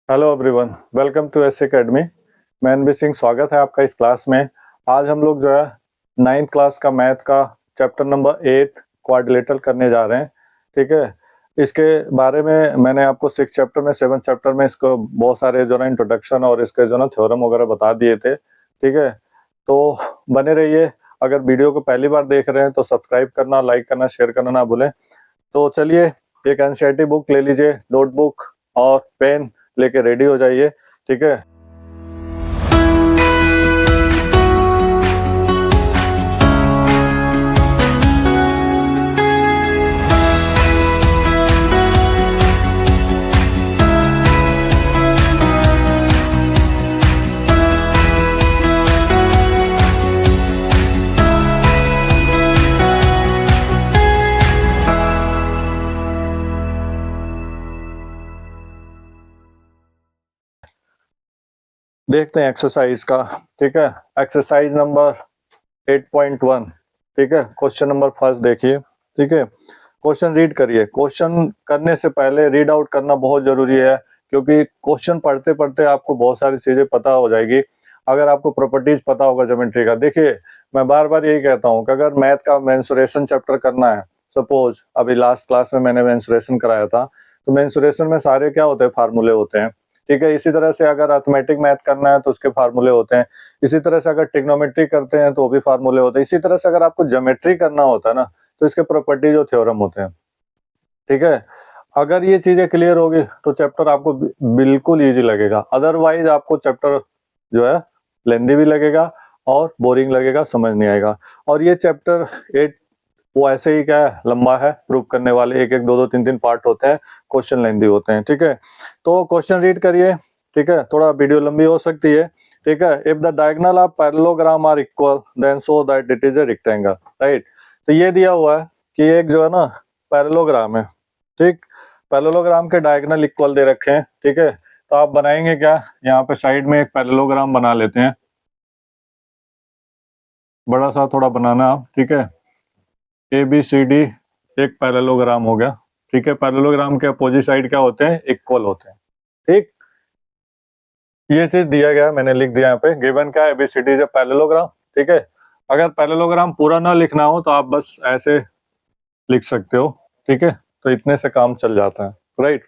Hello everyone, welcome to S academy. मैं NB Singh, स्वागत है आपका इस क्लास में। आज हम लोग जो है 9th क्लास का मैथ का चैप्टर नंबर 8 क्वाड्रिलेटरल करने जा रहे हैं। ठीक है, इसके बारे में मैंने आपको 6 चैप्टर में 7 चैप्टर में इसको बहुत सारे जो ना इंट्रोडक्शन और इसके जो ना थ्योरम वगैरह बता दिए थे। ठीक है, तो बने रहिए। अगर वीडियो को पहली बार देख रहे हैं तो सब्सक्राइब करना, लाइक करना, शेयर करना ना भूलें। तो चलिए, एक एनसीईआरटी बुक ले लीजिए, नोटबुक और पेन लेके रेडी हो जाइए। ठीक है, देखते हैं एक्सरसाइज का। ठीक है, एक्सरसाइज नंबर 8.1। ठीक है, क्वेश्चन नंबर फर्स्ट देखिए। ठीक है, क्वेश्चन रीड करिए। क्वेश्चन करने से पहले रीड आउट करना बहुत जरूरी है, क्योंकि क्वेश्चन पढ़ते पढ़ते आपको बहुत सारी चीजें पता हो जाएगी। अगर आपको प्रॉपर्टीज पता होगा ज्योमेट्री का, देखिए मैं बार बार यही कहता हूँ कि अगर मैथ का मेंसुरेशन चैप्टर करना है, सपोज अभी लास्ट क्लास में मैंने मेंसुरेशन कराया था, तो मेंसुरेशन में सारे क्या होते हैं, फार्मूले होते हैं। ठीक है, इसी तरह से अगर अर्थमेटिक मैथ करना है तो उसके फार्मूले होते हैं। इसी तरह से अगर ट्रिग्नोमेट्री करते हैं तो वो भी फार्मूले होते हैं। इसी तरह से अगर आपको ज्योमेट्री करना होता है ना, तो इसके प्रॉपर्टीज और थ्योरम होते हैं। ठीक है, अगर ये चीजें क्लियर होगी तो चैप्टर आपको बिल्कुल इजी लगेगा। अदरवाइज आपको चैप्टर जो है लेंदी भी लगेगा और बोरिंग लगेगा, समझ नहीं आएगा। और ये चैप्टर 8 वो ऐसे ही क्या है, लंबा है, प्रूव करने वाले एक एक दो दो तीन तीन पार्ट होते हैं, क्वेश्चन लेंदी होते हैं। ठीक है, तो क्वेश्चन रीड करिए। ठीक है, थोड़ा वीडियो लंबी हो सकती है। ठीक है, if the diagonal of parallelogram are equal then show that it is a rectangle. Right, तो ये दिया हुआ है कि एक जो है ना पैरेललोग्राम है। ठीक, पैरेललोग्राम के डायगोनल इक्वल दे रखे हैं। ठीक है, तो आप बनाएंगे क्या, यहाँ पे साइड में एक पैरेललोग्राम बना लेते हैं, बड़ा सा थोड़ा बनाना आप। ठीक है, ए बी सी डी एक पैरेललोग्राम हो गया। ठीक है, पैरेललोग्राम के अपोजिट साइड क्या होते हैं, इक्वल होते हैं। ठीक, ये चीज दिया गया, मैंने लिख दिया यहाँ पे। गिवन क्या है, एबीसीडी इज अ पैरेललोग्राम। ठीक है, अगर पैरेललोग्राम पूरा ना लिखना हो तो आप बस ऐसे लिख सकते हो। ठीक है, तो इतने से काम चल जाता है। राइट,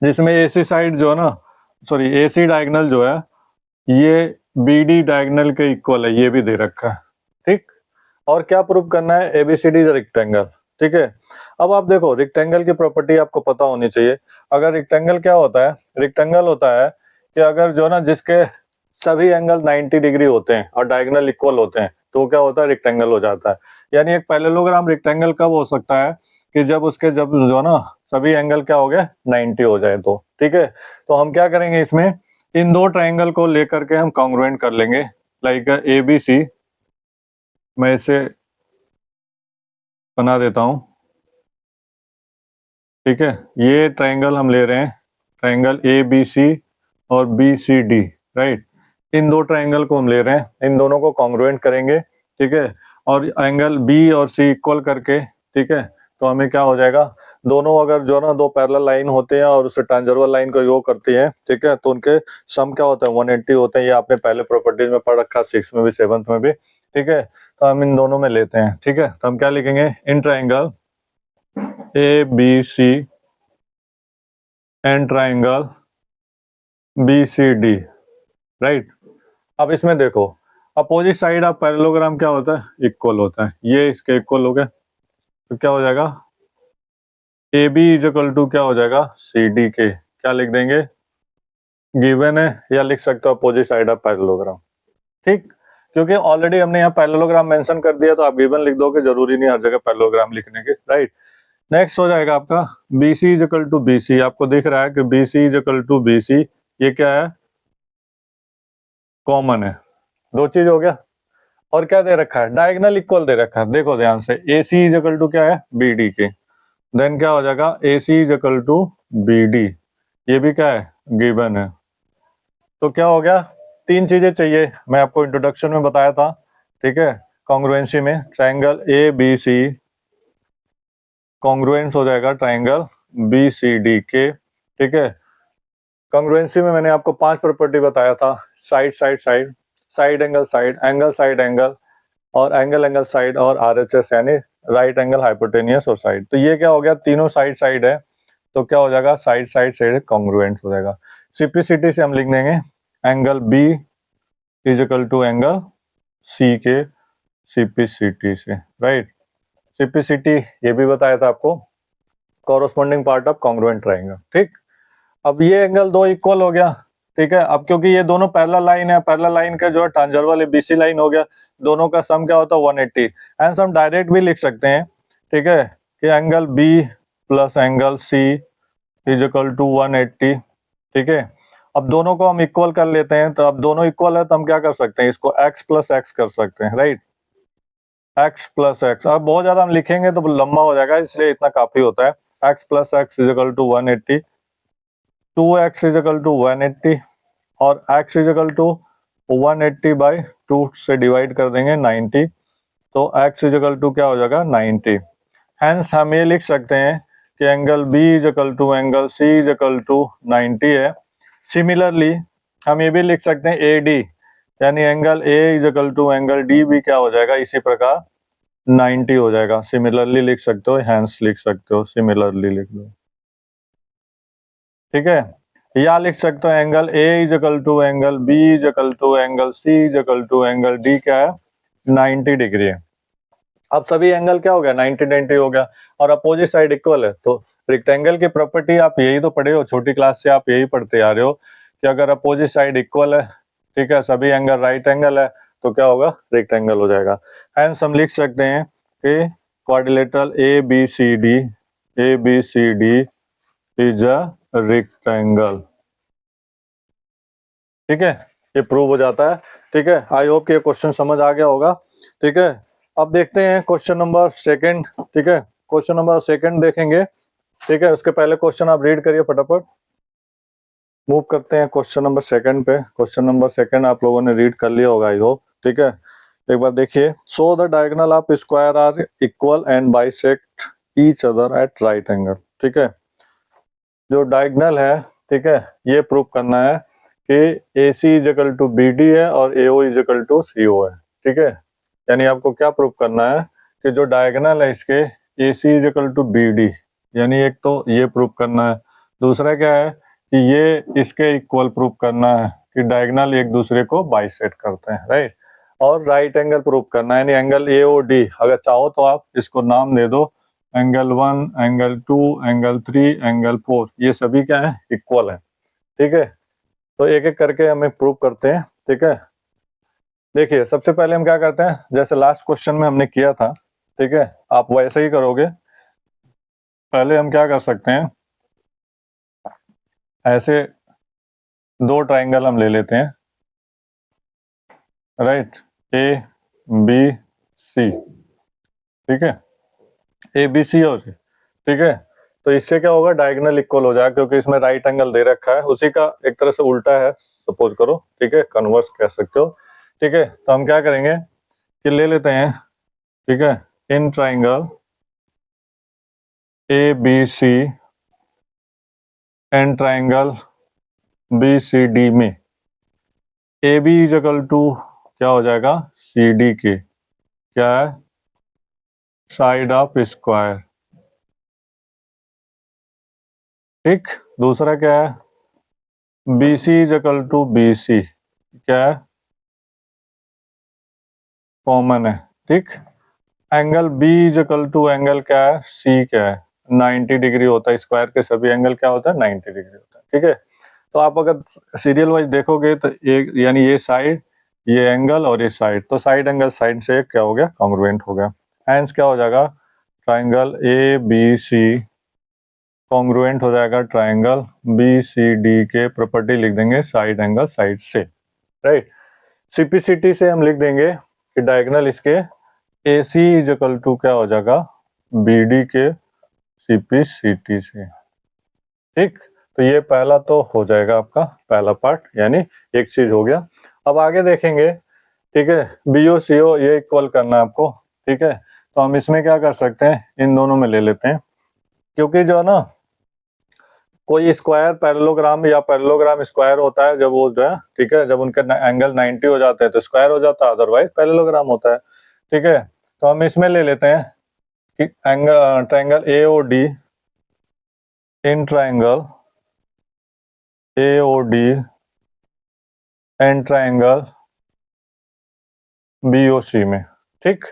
जिसमें एसी साइड जो है ना, सॉरी एसी डायगोनल जो है ये बीडी डायगोनल के इक्वल है, ये भी दे रखा है। ठीक, और क्या प्रूव करना है, एबीसीडी इज रेक्टेंगल। ठीक है, अब आप देखो रेक्टेंगल की प्रॉपर्टी आपको पता होनी चाहिए। अगर रेक्टेंगल क्या होता है, रेक्टेंगल होता है कि अगर जो ना जिसके सभी एंगल 90 डिग्री होते हैं और डायगोनल इक्वल होते हैं, तो वो क्या होता है, रेक्टेंगल हो जाता है। यानी एक पैरेललोग्राम रेक्टेंगल कब हो सकता है, कि जब उसके जब जो ना सभी एंगल क्या हो गए, 90 हो जाए तो। ठीक है, तो हम क्या करेंगे, इसमें इन दो ट्रायंगल को लेकर के हम कॉन्ग्रुएंट कर लेंगे। लाइक ए बी सी, मैं इसे बना देता हूं। ठीक है, ये ट्रायंगल हम ले रहे हैं, ट्रायंगल ए बी सी और बी सी डी। राइट, इन दो ट्रायंगल को हम ले रहे हैं, इन दोनों को कॉन्ग्रुएंट करेंगे। ठीक है, और एंगल बी और सी इक्वल करके, ठीक है, तो हमें क्या हो जाएगा, दोनों अगर जो ना दो पैरेलल लाइन होते हैं और उससे ट्रांजर्वल लाइन को योग करती है, ठीक है, तो उनके सम क्या होता है, 180 होते हैं। ये आपने पहले प्रॉपर्टीज में पढ़ रखा, 6 में भी 7th में भी। ठीक है, तो हम इन दोनों में लेते हैं। ठीक है, तो हम क्या लिखेंगे, in triangle A B C and triangle B C D. Right, अब इसमें देखो अपोजिट साइड ऑफ पैरेललोग्राम क्या होता है, इक्वल होता है। ये इसके इक्वल हो गए, तो क्या हो जाएगा, A B is equal to क्या हो जाएगा, सी डी के। क्या लिख देंगे, गिवन है, या लिख सकते हो अपोजिट साइड ऑफ पैरेललोग्राम। ठीक, क्योंकि ऑलरेडी हमने यहाँ पैरेललोग्राम मेंशन कर दिया, तो आप गिवन लिख दोगे, जरूरी नहीं हर जगह पैरेललोग्राम लिखने के। राइट, नेक्स्ट हो जाएगा आपका B C is equal to B C. आपको दिख रहा है कि B C is equal to B C, ये क्या है, कॉमन है। दो चीज हो गया, और क्या दे रखा है, डायगोनल इक्वल दे रखा है। देखो ध्यान से, A C is equal to क्या है, बी डी के। देन क्या हो जाएगा, A C is equal to B D, ये भी क्या है, गिवन है। तो क्या हो गया, तीन चीजें चाहिए, मैं आपको इंट्रोडक्शन में बताया था। ठीक है, कॉन्ग्रुएंसी में triangle A B C congruence हो जाएगा ट्रायंगल बी सी डी के। ठीक है, कॉन्ग्रुएंसी में मैंने आपको 5 प्रॉपर्टी बताया था, side side side, side angle side, angle side angle, और एंगल एंगल साइड, और RHS यानी राइट एंगल हाइपोटेनियस और साइड। तो ये क्या हो गया, तीनों साइड साइड है, तो क्या हो जाएगा, साइड साइड साइड कॉन्ग्रुएंट हो जाएगा। सिंप्लिसिटी से हम लिख देंगे angle B is equal to angle C के सिंप्लिसिटी से, राइट। सिंप्लिसिटी ये भी बताया था आपको, corresponding part of congruent triangle, ठीक। अब ये एंगल दो इक्वल हो गया, ठीक है। अब क्योंकि ये दोनों पैरेलल लाइन है, पैरेलल लाइन का जो है ट्रांसवर्सल BC लाइन हो गया, दोनों का सम क्या होता है 180। एंड हम डायरेक्ट भी लिख सकते हैं, ठीक है, कि angle B plus angle C is equal to 180, ठीक है। अब दोनों को हम इक्वल कर लेते हैं, तो अब दोनों इक्वल है तो हम क्या कर सकते हैं, इसको x प्लस एक्स कर सकते हैं, राइट, x प्लस एक्स। अब बहुत ज्यादा हम लिखेंगे तो लंबा हो जाएगा, इसलिए इतना काफी होता है। x plus x is equal to 180, 2x is equal to 180, और x is equal to 180 by 2 से डिवाइड कर देंगे 90, तो x इज इक्वल टू क्या हो जाएगा 90। हेंस हम ये लिख सकते हैं कि angle B is equal to angle C is equal to 90 है। सिमिलरली हम ये भी लिख सकते हैं AD यानी angle A is equal to angle D भी क्या हो जाएगा इसी प्रकार 90 हो जाएगा। सिमिलरली लिख सकते हो, हेंस लिख सकते हो, सिमिलरली लिख लो, ठीक है। या लिख सकते हो angle A is equal to angle B is equal to angle C is equal to angle D क्या है 90 डिग्री है। अब सभी एंगल क्या हो गया 90 90 हो गया, और अपोजिट साइड इक्वल है। तो रेक्टेंगल की प्रॉपर्टी आप यही तो पढ़े हो, छोटी क्लास से आप यही पढ़ते आ रहे हो कि अगर अपोजिट साइड इक्वल है, ठीक है, सभी एंगल राइट एंगल है, तो क्या होगा रेक्टेंगल हो जाएगा। हेंस हम लिख सकते हैं कि quadrilateral ABCD is a rectangle, ठीक है, ये प्रूव हो जाता है, ठीक है। आई होप कि ये क्वेश्चन समझ आ गया होगा, ठीक है। अब देखते हैं क्वेश्चन नंबर सेकंड, ठीक है, क्वेश्चन नंबर सेकंड देखेंगे, ठीक है। उसके पहले क्वेश्चन आप रीड करिए फटाफट, मूव करते हैं क्वेश्चन नंबर सेकंड पे। क्वेश्चन नंबर सेकंड आप लोगों ने रीड कर लिया होगा आई होप, ठीक है। एक बार देखिए, so the diagonal of square are equal and bisect each other at right angle, ठीक है। जो डायगोनल है, ठीक है, ये प्रूव करना है कि AC is equal to BD है और AO is equal to CO है, ठीक है। यानी आपको क्या प्रूव करना है कि जो डायगोनल है इसके AC is equal to BD, यानी एक तो ये प्रूव करना है, दूसरा क्या है कि ये इसके इक्वल प्रूव करना है कि डायगोनल एक दूसरे को बाइसेक्ट करते हैं, राइट। और राइट एंगल प्रूव करना है, यानी एंगल AOD, अगर चाहो तो आप इसको नाम दे दो एंगल 1, एंगल 2, एंगल 3, एंगल 4, ये सभी क्या है इक्वल है, ठीक है। तो एक एक करके हमें प्रूव करते हैं, ठीक है। देखिए सबसे पहले हम क्या करते हैं, जैसे लास्ट क्वेश्चन में हमने किया था, ठीक है, आप वैसे ही करोगे। पहले हम क्या कर सकते हैं, ऐसे दो ट्राइंगल हम ले लेते हैं, राइट, ABC, ठीक है, ABC और C, ठीक है। तो इससे क्या होगा डायगोनल इक्वल हो जाएगा, क्योंकि इसमें राइट एंगल दे रखा है, उसी का एक तरह से उल्टा है सपोज करो, ठीक है, कन्वर्स कह सकते हो, ठीक है। तो हम क्या करेंगे कि ले लेते हैं, ठीक है, in triangle ABC and triangle BCD में AB इज इक्वल टू क्या हो जाएगा CD के क्या है साइड ऑफ स्क्वायर, ठीक। दूसरा क्या है BC is equal to BC क्या है कॉमन है, ठीक। Angle B is equal to angle क्या है C क्या है 90 डिग्री होता है, स्क्वायर के सभी एंगल क्या होता है 90 डिग्री होता है, ठीक है। तो आप अगर सीरियल वाइज देखोगे तो एक यानी ये साइड, ये एंगल और ये साइड, तो साइड एंगल साइड से क्या हो गया कॉन्ग्रुएंट हो गया। हेंस क्या हो जाएगा ट्राइंगल ABC कॉन्ग्रुएंट हो जाएगा ट्राइंगल BCD के प्रॉपर्टी लिख देंगे साइड एंगल साइड से, राइट। सिंप्लिसिटी से हम लिख देंगे कि डायगोनल इसके AC इज इक्वल टू क्या हो जाएगा BD के सिंप्लिसिटी से, ठीक। तो ये पहला तो हो जाएगा आपका पहला पार्ट, यानी एक चीज हो गया। अब आगे देखेंगे, ठीक है, BO CO ये इक्वल करना है आपको, ठीक है। तो हम इसमें क्या कर सकते हैं इन दोनों में ले लेते हैं, क्योंकि जो है ना कोई स्क्वायर पैरेललोग्राम या पैरेललोग्राम स्क्वायर होता है जब वो जो है, ठीक है, जब उनके एंगल 90 हो जाते हैं तो स्क्वायर हो जाता है, अदरवाइज पैरेललोग्राम होता है, ठीक है। तो हम इसमें ले लेते हैं कि angle triangle A O D, in triangle A O D and triangle B O C में, ठीक।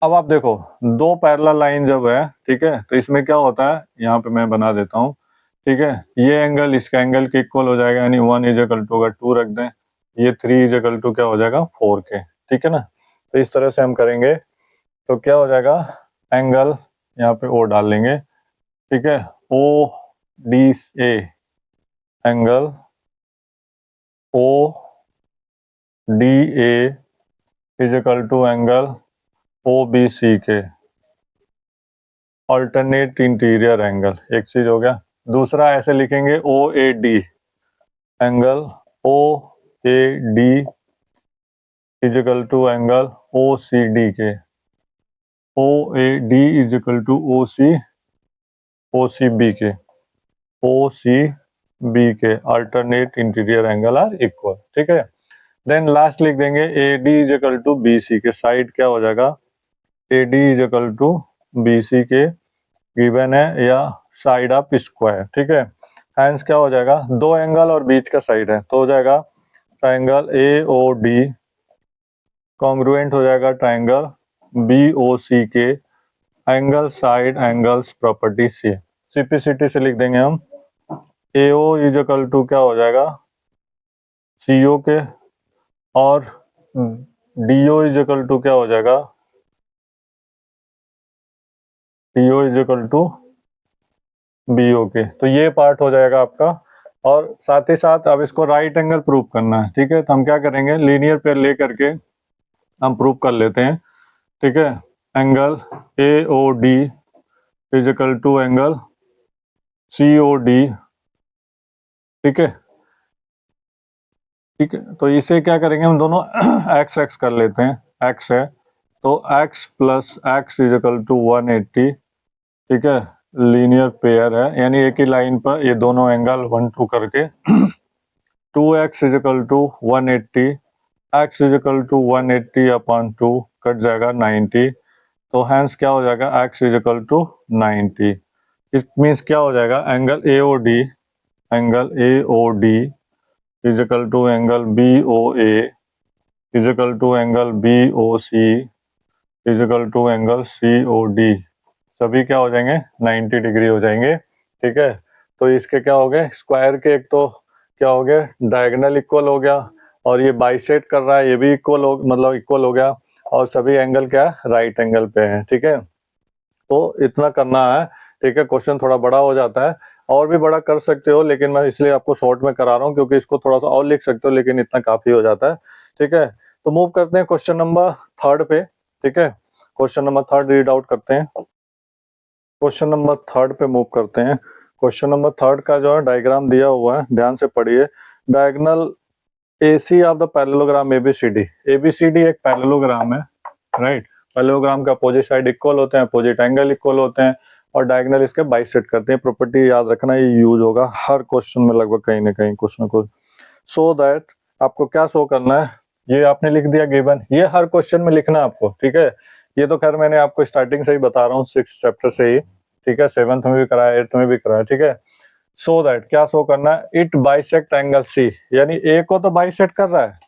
अब आप देखो दो पैरेलल लाइन जब है, ठीक है, तो इसमें क्या होता है, यहाँ पे मैं बना देता हूँ, ठीक है, ये एंगल इसका एंगल के इक्वल हो जाएगा, यानी 1 इज इक्वल टू, अगर 2 रख दें, ये 3 इज इक्वल टू क्या हो जाएगा 4 के, ठीक है ना। तो इस तरह से हम करेंगे तो क्या हो जाएगा, एंगल यहाँ पे ओ डाल लेंगे, ठीक है, O D A angle O D A is equal to angle O B C के, अल्टरनेट इंटीरियर एंगल, एक चीज हो गया। दूसरा ऐसे लिखेंगे O A D angle O A D is equal to angle O C D के, O A D is equal to O C B के, ओ सी बी के, alternate interior angle are equal, ठीक है। Then last लिख देंगे A D is equal to B C के, side क्या हो जाएगा, A D is equal to B C के गिवन है, या साइड ऑफ स्क्वायर, ठीक है। हैंस क्या हो जाएगा, दो एंगल और बीच का साइड है, तो हो जाएगा triangle A O D congruent हो जाएगा ट्रायंगल बी ओ सी के एंगल साइड एंगल्स प्रॉपर्टी सी, सिंपलिसिटी से लिख देंगे हम A O is equal to क्या हो जाएगा सी ओ के, और D O is equal to क्या हो जाएगा D O is equal to B O के। तो ये पार्ट हो जाएगा आपका, और साथ ही साथ अब इसको राइट एंगल प्रूव करना है, ठीक है। तो हम क्या करेंगे, लीनियर पेयर ले करके हम प्रूव कर लेते हैं, ठीक है। Angle A O D is equal to angle C O D, ठीक है, ठीक है। तो इसे क्या करेंगे, हम दोनों एक्स एक्स कर लेते हैं, एक्स है तो x plus x is equal to 180, ठीक है, लीनियर पेयर है, यानी एक ही लाइन पर ये दोनों एंगल 1 2 करके 2x is equal to 180, x is equal to 180 upon 2 कट जाएगा 90, तो हैंस क्या हो जाएगा x is equal to 90। It means क्या हो जाएगा, angle A O D is equal to angle B O A is equal to angle B O C is equal to angle C O D, सभी क्या हो जाएंगे 90 degree हो जाएंगे, ठीक है। तो इसके क्या हो गए स्क्वायर के, एक तो क्या हो गया डायगोनल इक्वल हो गया, और ये बाइसेट कर रहा है ये भी इक्वल हो, मतलब इक्वल हो गया, और सभी एंगल क्या है राइट एंगल पे है, ठीक है। तो इतना करना है, ठीक है। क्वेश्चन थोड़ा बड़ा हो जाता है, और भी बड़ा कर सकते हो, लेकिन मैं इसलिए आपको शॉर्ट में करा रहा हूँ, क्योंकि इसको थोड़ा सा और लिख सकते हो, लेकिन इतना काफी हो जाता है, ठीक है। तो मूव करते हैं क्वेश्चन नंबर 3 पे, ठीक है। क्वेश्चन नंबर 3 रीड आउट करते हैं, क्वेश्चन नंबर 3 पे मूव करते हैं। क्वेश्चन नंबर 3 का जो है डायग्राम दिया हुआ है, ध्यान से पढ़िए। Diagonal AC of the parallelogram ABCD, ABCD एक पैरेललोग्राम है, राइट। पैरेललोग्राम का अपोजिट साइड इक्वल होते हैं, अपोजिट एंगल इक्वल होते हैं, और डायगोनल इसके बाइसेक्ट करते हैं। प्रॉपर्टी याद रखना, ये यूज होगा हर क्वेश्चन में लगभग कहीं ना कहीं कुछ ना कुछ। सो दैट आपको क्या शो करना है, ये आपने लिख दिया गिवन, ये हर क्वेश्चन में लिखना है आपको, ठीक है। ये तो खैर मैंने आपको स्टार्टिंग से ही बता रहा हूँ 6th चैप्टर से ही, ठीक है, 7th में भी कराया, 8th में भी कराया, ठीक है। सो दैट क्या शो करना है, इट बाइसेक्ट एंगल सी, यानी ए को तो बाइसेक्ट कर रहा है,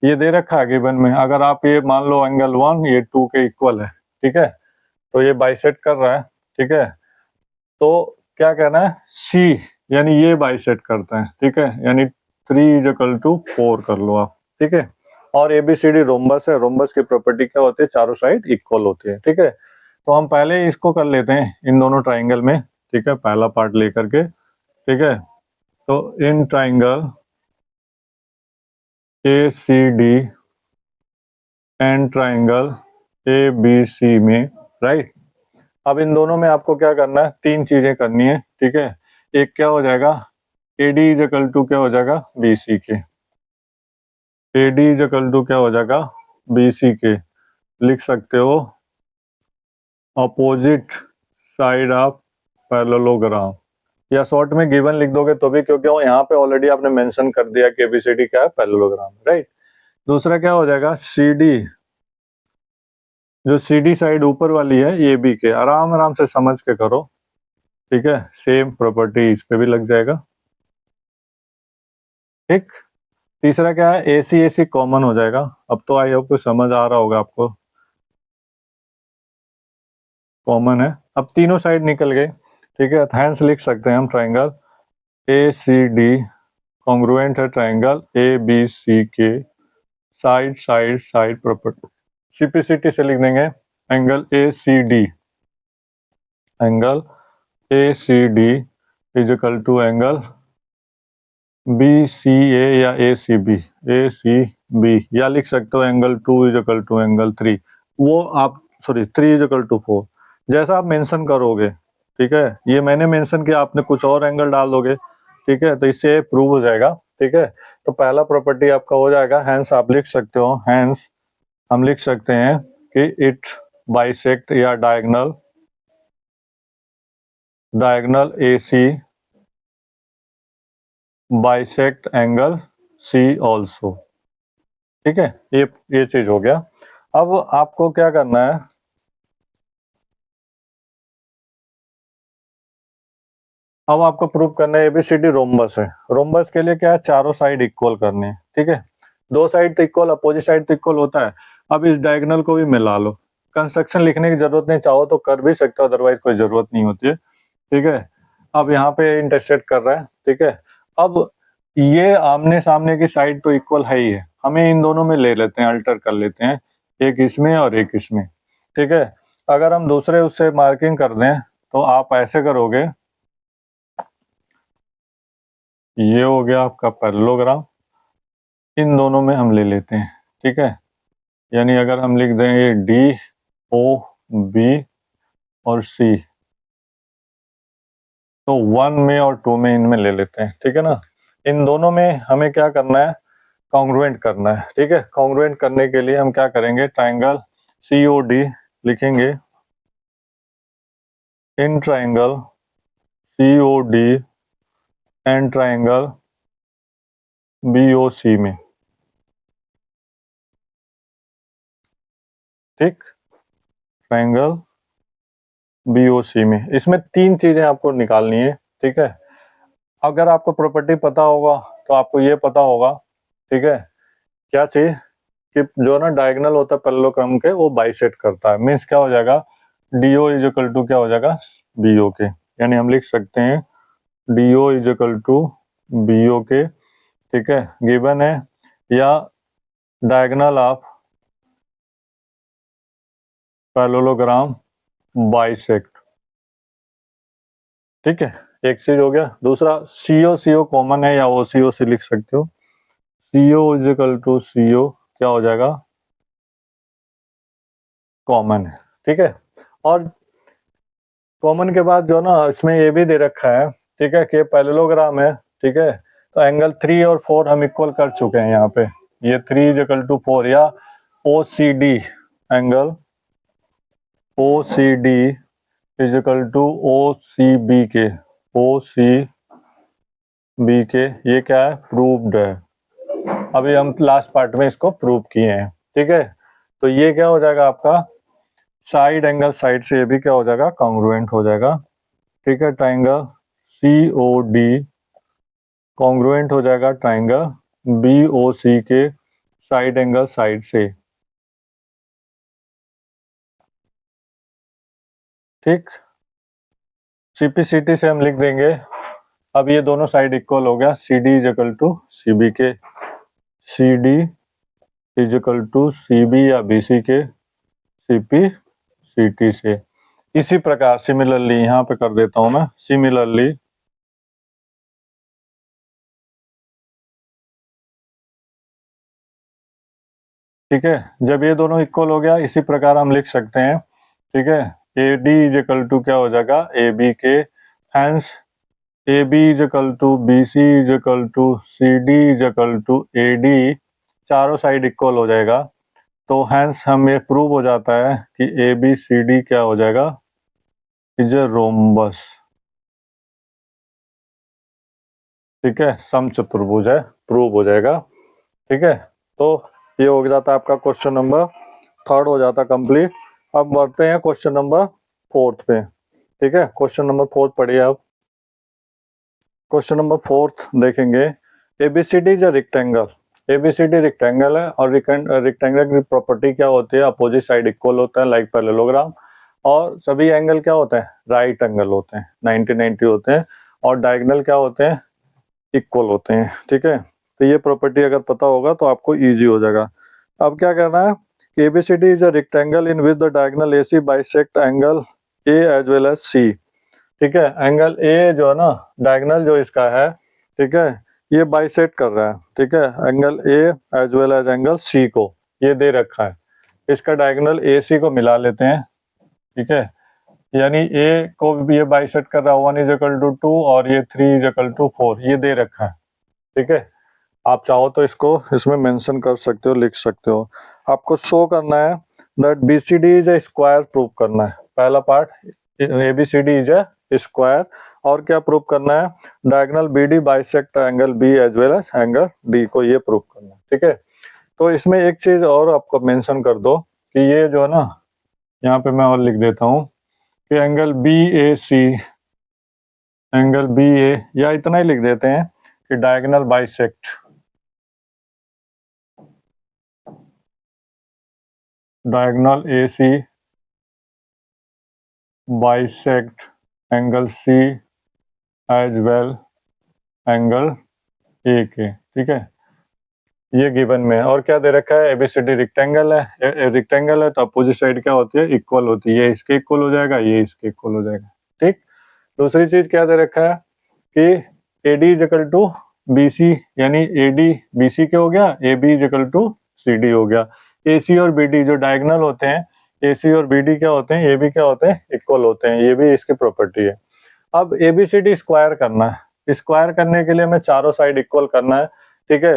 ये दे रखा है गिवन में। अगर आप ये मान लो एंगल 1 ये 2 के इक्वल है, ठीक है, तो ये बाइसेक्ट कर रहा है, ठीक है। तो क्या कहना है सी, यानी ये बाइसेक्ट करता है, ठीक है, यानी 3 इज इक्वल टू 4 कर लो आप, ठीक है। और ABCD रोम्बस है, रोम्बस की प्रॉपर्टी क्या होती है, चारों साइड इक्वल होती है, ठीक है। तो हम पहले इसको कर लेते हैं इन दोनों ट्राइंगल में, ठीक है, पहला पार्ट लेकर के, ठीक है। तो in triangle ACD and triangle ABC में, राइट। अब इन दोनों में आपको क्या करना है, 3 चीजें करनी है, ठीक है। एक क्या हो जाएगा AD इज इक्वल टू क्या हो जाएगा BC के, AD इज इक्वल टू क्या हो जाएगा BC के, लिख सकते हो अपोजिट साइड ऑफ पैरेललोग्राम, या शॉर्ट में गिवन लिख दोगे तो भी, क्योंकि वो यहाँ पे ऑलरेडी आपने मेंशन कर दिया कि एबीसीडी क्या है, पैरेललोग्राम, राइट। दूसरा क्या हो जाएगा, सीडी, जो सीडी साइड ऊपर वाली है ए बी के, आराम आराम से समझ के करो, ठीक है, सेम प्रॉपर्टी इस पे भी लग जाएगा, ठीक। तीसरा क्या है, ए सी कॉमन हो जाएगा। अब तो आई होप को समझ आ रहा होगा आपको, कॉमन है। अब तीनों साइड निकल गए, ठीक है, हैंस लिख सकते हैं हम triangle A C D congruent है ट्राइंगल ए बी सी के, side side side property, CPCT से लिख देंगे angle A C D, angle A C D is equal to angle B C A या ए सी बी, या लिख सकते हो angle 2 is equal to angle 3, वो आप सॉरी 3 इज इक्वल टू 4, जैसा आप मेंशन करोगे, ठीक है। ये मैंने मेंशन किया, आपने कुछ और एंगल डाल दोगे, ठीक है, तो इससे प्रूव हो जाएगा, ठीक है। तो पहला प्रॉपर्टी आपका हो जाएगा, हैंस आप लिख सकते हो, हैंस हम लिख सकते हैं कि इट बाइसेक्ट या diagonal A C bisect angle C also, ठीक है। ये चीज हो गया। अब आपको क्या करना है, अब आपको प्रूव करना है एबीसीडी रोम्बस है। रोम्बस के लिए क्या है, चारों साइड इक्वल करने हैं, ठीक है। दो साइड तो इक्वल, अपोजिट साइड तो इक्वल होता है। अब इस डायगोनल को भी मिला लो, कंस्ट्रक्शन लिखने की जरूरत नहीं, चाहो तो कर भी सकते हो, अदरवाइज कोई जरूरत नहीं होती है, ठीक है। अब यहाँ पे इंटरसेक्ट कर रहा है, ठीक है। अब ये आमने सामने की साइड तो इक्वल है ही है, हमें इन दोनों में ले लेते हैं, अल्टर कर लेते हैं, एक इसमें और एक इसमें, ठीक है। अगर हम दूसरे उससे मार्किंग कर दें तो आप ऐसे करोगे, ये हो गया आपका पैरेललोग्राम, इन दोनों में हम ले लेते हैं, ठीक है। यानी अगर हम लिख दें ये डी ओ बी और सी, तो 1 में और 2 में इनमें ले लेते हैं, ठीक है ना। इन दोनों में हमें क्या करना है, कॉन्ग्रुएंट करना है, ठीक है। कॉन्ग्रुएंट करने के लिए हम क्या करेंगे, ट्राइंगल सी ओ डी लिखेंगे, in triangle C O D and triangle B O C में, ठीक, ट्राइंगल बी ओ सी में, इसमें तीन चीजें आपको निकालनी है, ठीक है। अगर आपको प्रॉपर्टी पता होगा तो आपको ये पता होगा, ठीक है, क्या चीज, कि जो ना डायगोनल होता है पैरेललोग्राम के, वो बाइसेक्ट करता है, मीन्स क्या हो जाएगा, डीओ इज इक्वल टू क्या हो जाएगा, बीओ के। यानी हम लिख सकते हैं DO is equal to BO के, ठीक है, गिवन है, या डायगोनल ऑफ पैरेललोग्राम बाइसेक्ट, ठीक है। एक चीज हो गया। दूसरा सीओ कॉमन है, या ओसीओ से लिख सकते हो, CO is equal to CO क्या हो जाएगा, कॉमन है, ठीक है। और कॉमन के बाद जो ना इसमें ये भी दे रखा है, ठीक है, कि पैरेललोग्राम है, ठीक है। तो एंगल 3 और 4 हम इक्वल कर चुके हैं यहाँ पे, ये 3 इज इक्वल टू 4, या O C D angle O C D is equal to O C B के, ओ सी बी के, ये क्या है, प्रूव्ड है। अभी हम लास्ट पार्ट में इसको प्रूव किए हैं, ठीक है। तो ये क्या हो जाएगा आपका, साइड एंगल साइड से ये भी क्या हो जाएगा, कॉन्ग्रुएंट हो जाएगा, ठीक है। Triangle C O D congruent हो जाएगा ट्राइंगल बी ओ सी के साइड एंगल साइड से, ठीक। सीपीसीटी से हम लिख देंगे, अब ये दोनों साइड इक्वल हो गया, C D is equal to C B के, C D is equal to C B या बी सी के सीपी सी टी से। इसी प्रकार सिमिलरली यहाँ पे कर देता हूं मैं, सिमिलरली ठीक है, जब ये दोनों इक्वल हो गया, इसी प्रकार हम लिख सकते हैं, ठीक है, A D is equal to क्या हो जाएगा, ए बी के, hence A B is equal to B C is equal to C D is equal to A D, चारों साइड इक्वल हो जाएगा। तो हैंस हम ये प्रूव हो जाता है कि ए बी सी डी क्या हो जाएगा, इज ए रोम्बस, ठीक है, समचतुर्भुज है, प्रूव हो जाएगा। ठीक है, तो ये हो जाता है आपका क्वेश्चन नंबर थर्ड हो जाता कंप्लीट। अब बढ़ते हैं क्वेश्चन नंबर फोर्थ पे। ठीक है, क्वेश्चन नंबर फोर्थ पढ़िए आप। क्वेश्चन नंबर फोर्थ देखेंगे, ABCD is a rectangle. ABCD rectangle है और रेक्टेंगल की प्रॉपर्टी क्या होती है, अपोजिट साइड इक्वल होता है लाइक पैरेललोग्राम, और सभी एंगल क्या होते हैं, राइट एंगल होते हैं, 90-90 होते हैं, और डायगोनल क्या होते हैं, इक्वल होते हैं। ठीक है, तो ये प्रॉपर्टी अगर पता होगा तो आपको इजी हो जाएगा। अब क्या करना है, ABCD is a rectangle in which the diagonal AC bisect angle A as well as C. ठीक है, एंगल ए जो है ना, डायगोनल जो इसका है, ठीक है, ये बाइसेक्ट कर रहा है। ठीक है, angle A as well as angle C को ये दे रखा है, इसका डायगोनल ए सी को मिला लेते हैं। ठीक है, यानी ए को भी ये बाइसेक्ट कर रहा है, 1 इज इक्वल टू 2 और ये 3 इज इक्वल टू 4, ये दे रखा है। ठीक है, आप चाहो तो इसको इसमें मेंशन कर सकते हो, लिख सकते हो। आपको शो करना है that BCD is a square, prove करना है। पहला part, ABCD is a square, और क्या प्रूव करना है, diagonal BD bisect angle B as well as angle D को, ये प्रूव करना है। ठीक है, तो इसमें एक चीज और आपको मेंशन कर दो कि ये जो है ना, यहाँ पे मैं और लिख देता हूँ कि angle B A C, angle B A, या इतना ही लिख देते हैं कि diagonal bisect, diagonal A C bisect angle C as well angle A के। ठीक है, ये गिवन में है, और क्या दे रखा है, एबीसीडी रेक्टेंगल है, रेक्टेंगल है तो अपोजिट साइड क्या होती है, इक्वल होती है, ये इसके इक्वल हो जाएगा, ये इसके इक्वल हो जाएगा। ठीक, दूसरी चीज क्या दे रखा है कि AD is equal to BC, यानी एडी बीसी के हो गया, A B is equal to C D हो गया। ए सी और बी डी जो डायगोनल होते हैं, ए सी और बी डी क्या होते हैं, ये भी क्या होते हैं, इक्वल होते हैं, ये भी इसकी प्रॉपर्टी है। अब एबीसीडी स्क्वायर करना है, स्क्वायर करने के लिए हमें चारों साइड इक्वल करना है। ठीक है,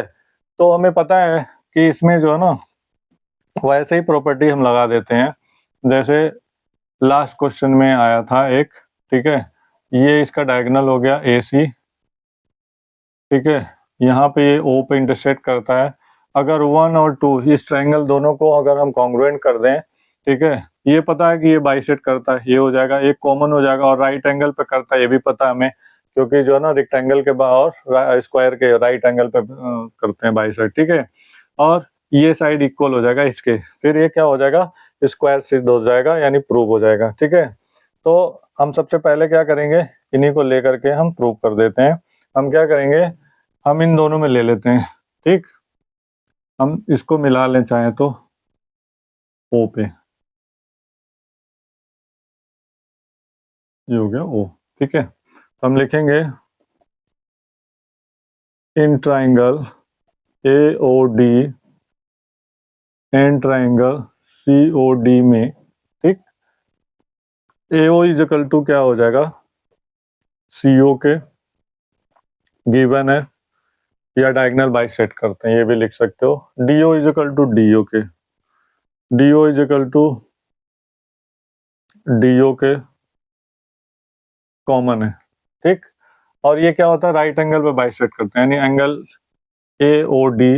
तो हमें पता है कि इसमें जो है ना, वैसे ही प्रॉपर्टी हम लगा देते हैं जैसे लास्ट क्वेश्चन में आया था एक। ठीक है, ये इसका डायगोनल हो गया ए सी। ठीक है, यहाँ पे ये ओ पे इंटरसेक्ट करता है, अगर 1 और 2 इस ट्रायंगल दोनों को अगर हम कॉन्ग्रुएंट कर दें, ठीक है, ये पता है कि ये बाइसेक्ट करता है, ये हो जाएगा, एक कॉमन हो जाएगा, और राइट एंगल पे करता है, ये भी पता है हमें, क्योंकि जो है ना रेक्टेंगल के और स्क्वायर के राइट एंगल पे करते हैं बाइसेक्ट। ठीक है, और ये साइड इक्वल हो जाएगा इसके, फिर ये क्या हो जाएगा, स्क्वायर सिद्ध हो जाएगा, यानी प्रूव हो जाएगा। ठीक है, तो हम सबसे पहले क्या करेंगे, इन्हीं को लेकर के हम प्रूव कर देते हैं। हम क्या करेंगे, हम इन दोनों में ले लेते हैं। ठीक, हम इसको मिला लें चाहे तो ओ पे, ये हो गया ओ। ठीक है, तो हम लिखेंगे in triangle A O D and triangle C O D में, ठीक, A O is equal to क्या हो जाएगा, सी ओ के गिवन है, या डायगोनल बाइसेक्ट करते हैं, ये भी लिख सकते हो, D O is equal to D O के, D O is equal to D O के कॉमन है। ठीक, और ये क्या होता है, राइट एंगल पे बाइसेक्ट करते हैं, यानी angle A O D,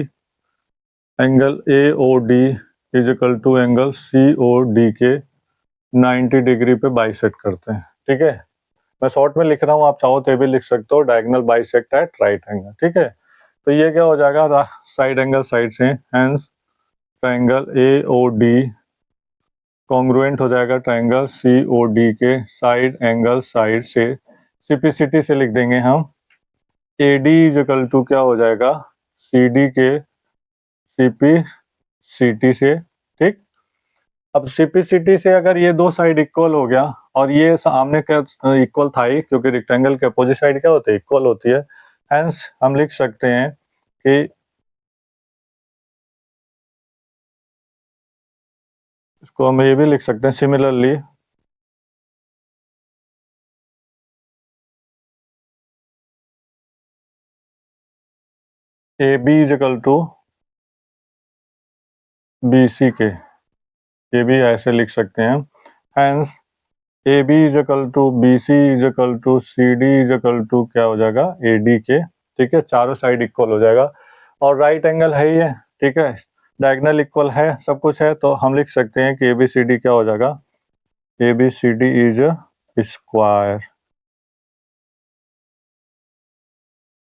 angle A O D is equal to angle C O D के 90 डिग्री पे बाइसेक्ट करते हैं। ठीक है, मैं शॉर्ट में लिख रहा हूँ, आप चाहो तो भी लिख सकते हो, diagonal bisect at right angle. ठीक है, तो ये क्या हो जाएगा, साइड एंगल साइड से, hence triangle A O D congruent हो जाएगा ट्रायंगल सी ओ डी के साइड एंगल साइड से। सिंपलिसिटी से लिख देंगे हम, A D is equal to क्या हो जाएगा, सी डी के सीपी सी टी से। ठीक, अब सीपीसीटी से अगर ये दो साइड इक्वल हो गया, और ये सामने क्या इक्वल था ही, क्योंकि रेक्टेंगल के अपोजिट साइड क्या होती है, इक्वल होती है, हेंस हम लिख सकते हैं कि इसको हम ये भी लिख सकते हैं, similarly A B is equal to B C के, ये भी ऐसे लिख सकते हैं, hence A B is equal to B C is equal to C D is equal to क्या हो जाएगा, ए डी के ठीक है, चारों साइड इक्वल हो जाएगा और राइट एंगल है ये, ठीक है, डायगोनल इक्वल है, सब कुछ है, तो हम लिख सकते हैं कि ABCD क्या हो जाएगा, ABCD इज स्क्वायर।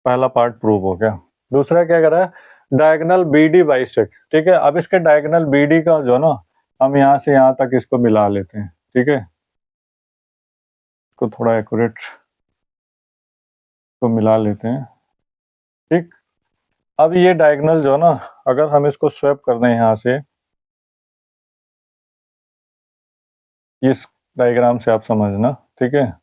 पहला पार्ट प्रूव हो गया। दूसरा क्या कर रहा है, डायगोनल BD बाइसेक्ट, ठीक है। अब इसके डायगोनल BD का जो ना, हम यहाँ से यहाँ तक इसको मिला लेते हैं, ठीक है, इसको थोड़ा एक्यूरेट को मिला लेते हैं, ठीक। अब ये डायगोनल जो ना, अगर हम इसको स्वैप कर दें यहाँ से, इस डायग्राम से आप समझना, ठीक है,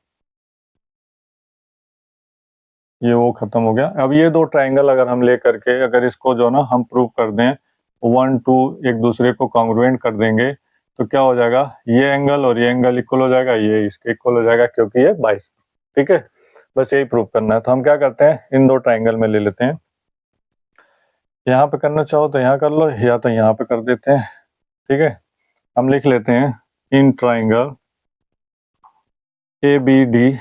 ये वो खत्म हो गया। अब ये दो ट्रायंगल अगर हम ले करके अगर इसको जो ना हम प्रूव कर दें, 1 2 एक दूसरे को कॉन्ग्रुएंट कर देंगे, तो क्या हो जाएगा, ये एंगल और ये एंगल इक्वल हो जाएगा, ये इसके इक्वल हो जाएगा, क्योंकि ये 22, ठीक है। बस यही प्रूव करना है। तो हम क्या करते हैं, इन दो ट्रायंगल में ले लेते हैं, यहाँ पे करना चाहो तो यहाँ कर लो, या तो यहाँ पे कर देते हैं, ठीक है। हम लिख लेते हैं in triangle ABD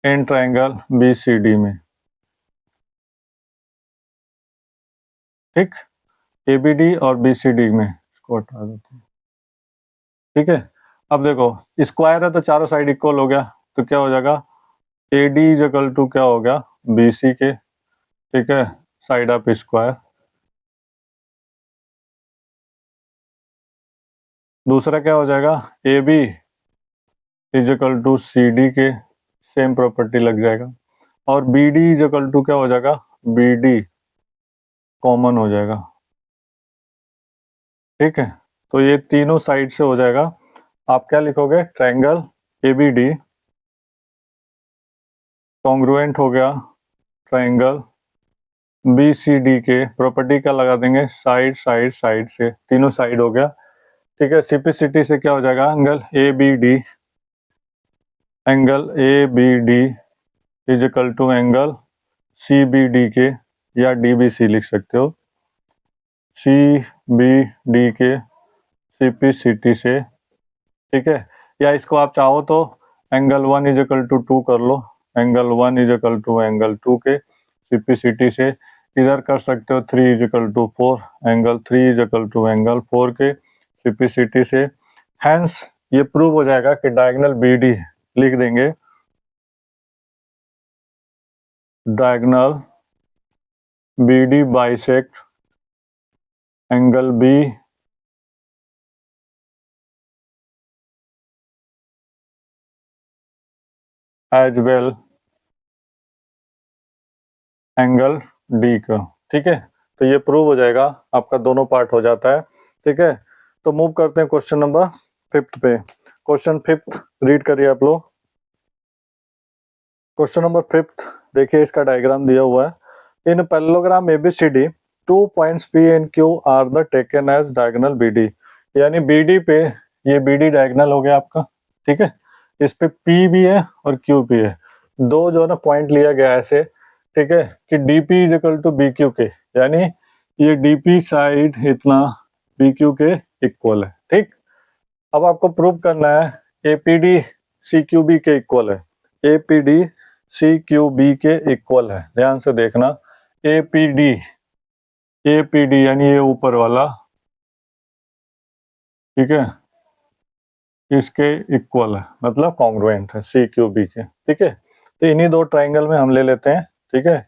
in triangle BCD में, ठीक, ABD और BCD में, इसको हटा देते हैं, ठीक है। अब देखो स्क्वायर है तो चारों साइड इक्वल हो गया, तो क्या हो जाएगा, AD इज इक्वल टू क्या हो गया, BC के, ठीक है, साइड ऑफ स्क्वायर। दूसरा क्या हो जाएगा, AB is equal to CD के, सेम प्रॉपर्टी लग जाएगा, और BD इज इक्वल टू क्या हो जाएगा, BD कॉमन हो जाएगा, ठीक है। तो ये तीनों साइड से हो जाएगा। आप क्या लिखोगे, ट्रायंगल ABD कॉन्ग्रुएंट हो गया ट्रायंगल BCD के, प्रॉपर्टी क्या लगा देंगे, साइड साइड साइड से, तीनों साइड हो गया, ठीक है। सिंपलिसिटी से क्या हो जाएगा, angle ABD is equal to angle CBD के, या DBC लिख सकते हो, CBD के सिंपलिसिटी से, ठीक है। या इसको आप चाहो तो एंगल 1 इज इक्वल टू 2 कर लो, angle 1 is equal to angle 2 के सिंपलिसिटी से, इधर कर सकते हो 3 is equal to 4, angle 3 is equal to angle 4 के सिंपलिसिटी से। हैंस ये प्रूव हो जाएगा कि डायगोनल BD, लिख देंगे diagonal BD bisect angle B as well angle D का, ठीक है। तो ये प्रूव हो जाएगा, आपका दोनों पार्ट हो जाता है, ठीक है। तो मूव करते हैं क्वेश्चन नंबर 5 पे। क्वेश्चन 5 रीड करिए आप लोग। क्वेश्चन नंबर 5 देखिए, इसका डायग्राम दिया हुआ है। In parallelogram ABCD 2 points P and Q are the taken as diagonal BD, यानी BD पे, ये BD डायगोनल हो गया आपका, ठीक है। इस पे P भी है और Q भी है, दो जो है ना पॉइंट लिया गया ऐसे, ठीक है, कि DP is equal to BQ के, यानी ये DP साइड इतना BQ के इक्वल है, ठीक। अब आपको प्रूव करना है APD CQB के इक्वल है, APD CQB के इक्वल है, ध्यान से देखना, APD यानी ये ऊपर वाला, ठीक है, इसके इक्वल है, मतलब कॉन्ग्रुएंट है CQB के, ठीक है। तो इन्हीं दो ट्रायंगल में हम ले लेते हैं, ठीक है।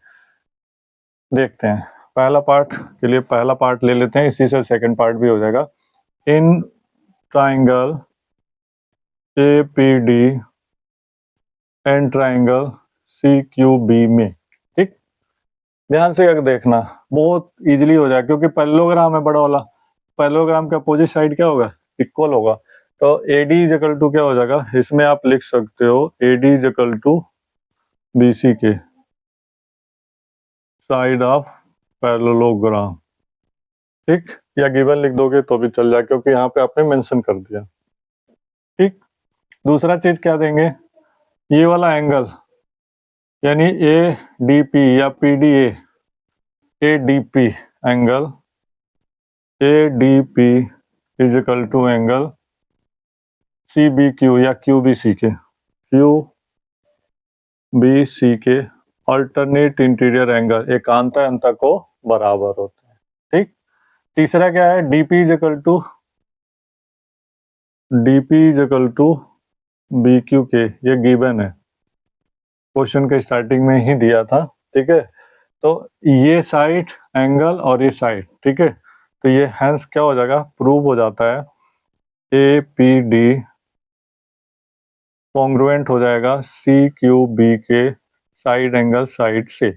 देखते हैं, पहला पार्ट के लिए पहला पार्ट ले लेते हैं, इसी से सेकंड पार्ट भी हो जाएगा। In triangle APD and triangle CQB में, ठीक। ध्यान से अगर देखना, बहुत इजीली हो जाएगा, क्योंकि पैरेललोग्राम है बड़ा वाला, पैरेललोग्राम का अपोजिट साइड क्या होगा, इक्वल होगा। तो AD इज इक्वल टू क्या हो जाएगा, इसमें आप लिख सकते हो AD is equal to BC के, साइड ऑफ पैरेललोग्राम, ठीक। या गिवन लिख दोगे तो भी चल जाए, क्योंकि यहाँ पे आपने मेंशन कर दिया, ठीक। दूसरा चीज क्या देंगे, ये वाला एंगल, यानी ADP या PDA, ADP angle, ADP is equal to angle CBQ या QBC के, QBC बी सी के अल्टरनेट इंटीरियर एंगल एकांतर अंतर को बराबर होते हैं। ठीक, तीसरा क्या है, DP is equal to B Q के, ये गिवन है, क्वेश्चन के स्टार्टिंग में ही दिया था। ठीक है, तो ये साइड एंगल और ये साइड, ठीक है, तो ये हैंस क्या हो जाएगा, प्रूव हो जाता है ए पी डी कॉन्ग्रुएंट हो जाएगा सी क्यू बी के साइड एंगल साइड से।